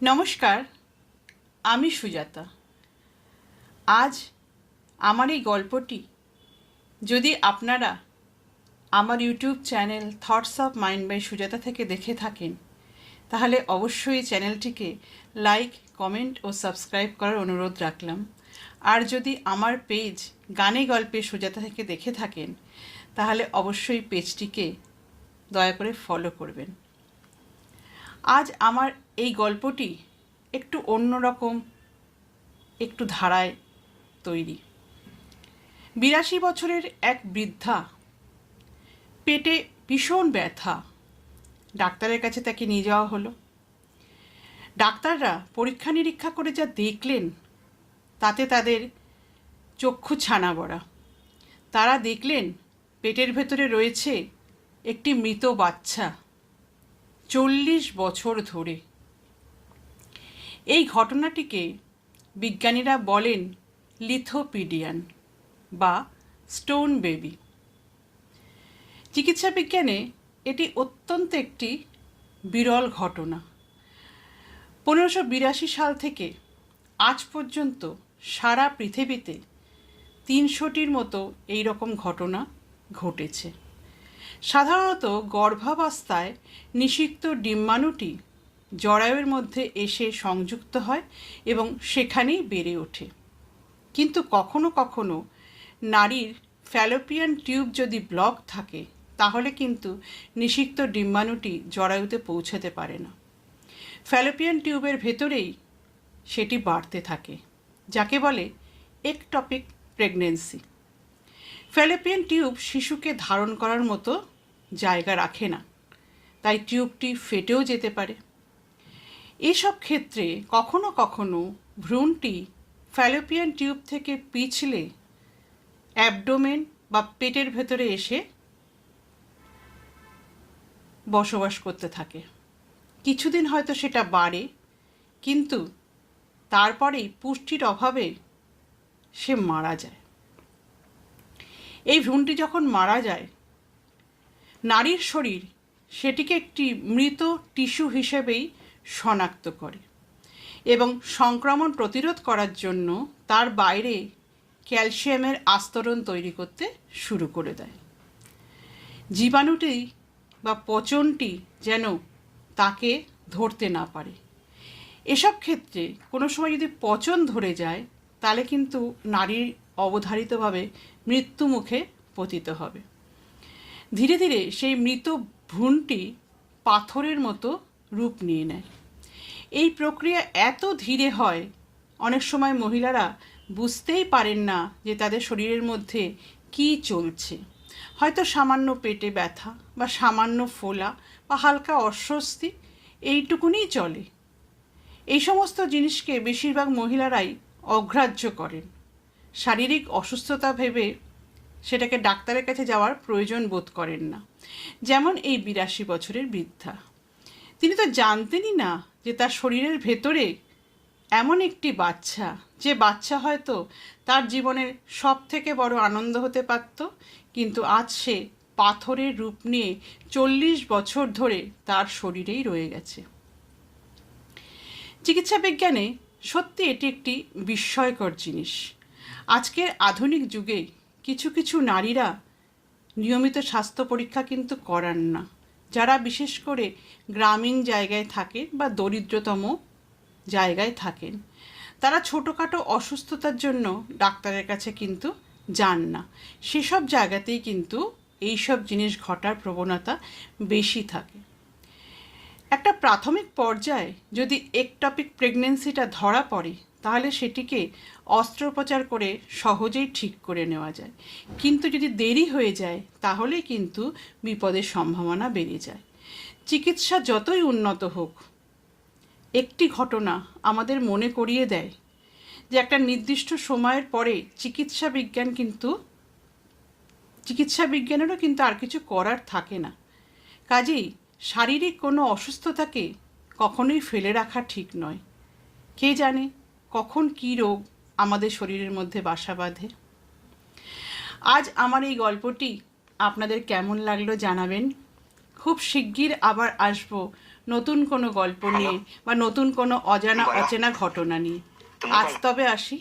নমস্কার, আমি সুজাতা। আজ আমার এই গল্পটি যদি আপনারা আমার YouTube channel thoughts of mind by Sujata থেকে দেখে থাকেন, তাহলে অবশ্যই চ্যানেলটিকে লাইক, কমেন্ট ও সাবস্ক্রাইব করার অনুরোধ রাখলাম। আর যদি আমার পেজ গানে গল্পে সুজাতা থেকে দেখে থাকেন, তাহলে অবশ্যই পেজটিকে দয়া করে ফলো করবেন। আজ আমার এই গল্পটি একটু অন্যরকম, একটু ধারায় তৈরি। ৮২ বছরের এক বৃদ্ধা, পেটে ভীষণ ব্যথা। ডাক্তারের কাছে তাকে নিয়ে যাওয়া হলো। ডাক্তাররা পরীক্ষা নিরীক্ষা করে যা দেখলেন, তাতে তাদের চক্ষু ছানা বড়া। তারা দেখলেন পেটের ভেতরে রয়েছে একটি মৃত বাচ্চা, ৪০ বছর ধরে। এই ঘটনাটিকে বিজ্ঞানীরা বলেন লিথোপিডিয়ান বা স্টোন বেবি। চিকিৎসা বিজ্ঞানে এটি অত্যন্ত একটি বিরল ঘটনা। ১৫৮২ সাল থেকে আজ পর্যন্ত সারা পৃথিবীতে ৩০০টির মতো এই রকম ঘটনা ঘটেছে। সাধারণত গর্ভাবস্থায় নিষিক্ত ডিম্বাণুটি জরায়ুর মধ্যে এসে সংযুক্ত হয় এবং সেখানেই বেড়ে ওঠে। কিন্তু কখনো কখনো নারীর ফ্যালোপিয়ান টিউব যদি ব্লক থাকে, তাহলে কিন্তু নিষিক্ত ডিম্বাণুটি জরায়ুতে পৌঁছাতে পারে না। ফ্যালোপিয়ান টিউবের ভেতরেই সেটি বাড়তে থাকে, যাকে বলে একটপিক প্রেগনেন্সি। ফ্যালোপিয়ান টিউব শিশুকে ধারণ করার মতো জায়গা রাখে না, তাই টিউবটি ফেটেও যেতে পারে। এসব ক্ষেত্রে কখনো কখনো ভ্রূণটি ফ্যালোপিয়ান টিউব থেকে পিছলে অ্যাবডোমেন বা পেটের ভেতরে এসে বসবাস করতে থাকে। কিছুদিন হয়তো সেটা বাড়ে, কিন্তু তারপরেই পুষ্টির অভাবে সে মারা যায়। এই ভ্রূণটি যখন মারা যায়, নারীর শরীর সেটিকে একটি মৃত টিস্যু হিসেবেই শনাক্ত করে এবং সংক্রমণ প্রতিরোধ করার জন্য তার বাইরে ক্যালসিয়ামের আস্তরণ তৈরি করতে শুরু করে দেয়। জীবাণুটি বা পচনটি যেন তাকে ধরতে না পারে। এসব ক্ষেত্রে কোনো সময় যদি পচন ধরে যায়, তাহলে কিন্তু নারীর অবধারিতভাবে মৃত্যু মুখে পতিত হবে। ধীরে ধীরে সেই মৃত ভ্রূণটি পাথরের মতো রূপ নিয়ে নেয়। এই প্রক্রিয়া এত ধীরে হয়, অনেক সময় মহিলারা বুঝতেই পারেন না যে তাদের শরীরের মধ্যে কী চলছে। হয়তো সামান্য পেটে ব্যথা বা সামান্য ফোলা বা হালকা অস্বস্তি, এইটুকুনি চলে। এই সমস্ত জিনিসকে বেশিরভাগ মহিলারাই অগ্রাহ্য করেন। শারীরিক অসুস্থতা ভেবে সেটাকে ডাক্তারের কাছে যাওয়ার প্রয়োজন বোধ করেন না। যেমন এই ৮২ বছরের বৃদ্ধা, তিনি তো জানতেনই না যে তার শরীরের ভেতরে এমন একটি বাচ্চা, যে বাচ্চা হয়তো তার জীবনের সব থেকে বড় আনন্দ হতে পারত, কিন্তু আজ সে পাথরের রূপ নিয়ে ৪০ বছর ধরে তার শরীরেই রয়ে গেছে। চিকিৎসা বিজ্ঞানে সত্যি এটি একটি বিস্ময়কর জিনিস। আজকের আধুনিক যুগে কিছু কিছু নারীরা নিয়মিত স্বাস্থ্য পরীক্ষা কিন্তু করান না, যারা বিশেষ করে গ্রামীণ জায়গায় থাকেন বা দরিদ্রতম জায়গায় থাকেন। তারা ছোটোখাটো অসুস্থতার জন্য ডাক্তারের কাছে কিন্তু যান না। সেসব জায়গাতেই কিন্তু এইসব জিনিস ঘটার প্রবণতা বেশি থাকে। একটা প্রাথমিক পর্যায়ে যদি একটপিক প্রেগনেন্সিটা ধরা পড়ে, তাহলে সেটিকে অস্ত্রোপচার করে সহজেই ঠিক করে নেওয়া যায়। কিন্তু যদি দেরি হয়ে যায়, তাহলে কিন্তু বিপদের সম্ভাবনা বেড়ে যায়। চিকিৎসা যতই উন্নত হোক, একটি ঘটনা আমাদের মনে করিয়ে দেয় যে একটা নির্দিষ্ট সময়ের পরে চিকিৎসা বিজ্ঞানেরও কিন্তু আর কিছু করার থাকে না। কাজেই শারীরিক কোনো অসুস্থতাকে কখনোই ফেলে রাখা ঠিক নয়। কে জানে কখন কী রোগ আমাদের শরীরের মধ্যে বাসা বাঁধে। আজ আমার এই গল্পটি আপনাদের কেমন লাগলো জানাবেন। খুব শিগগির আবার আসবো নতুন কোনো গল্প নিয়ে বা নতুন কোনো অজানা অচেনা ঘটনা নিয়ে। আজ তবে আসি,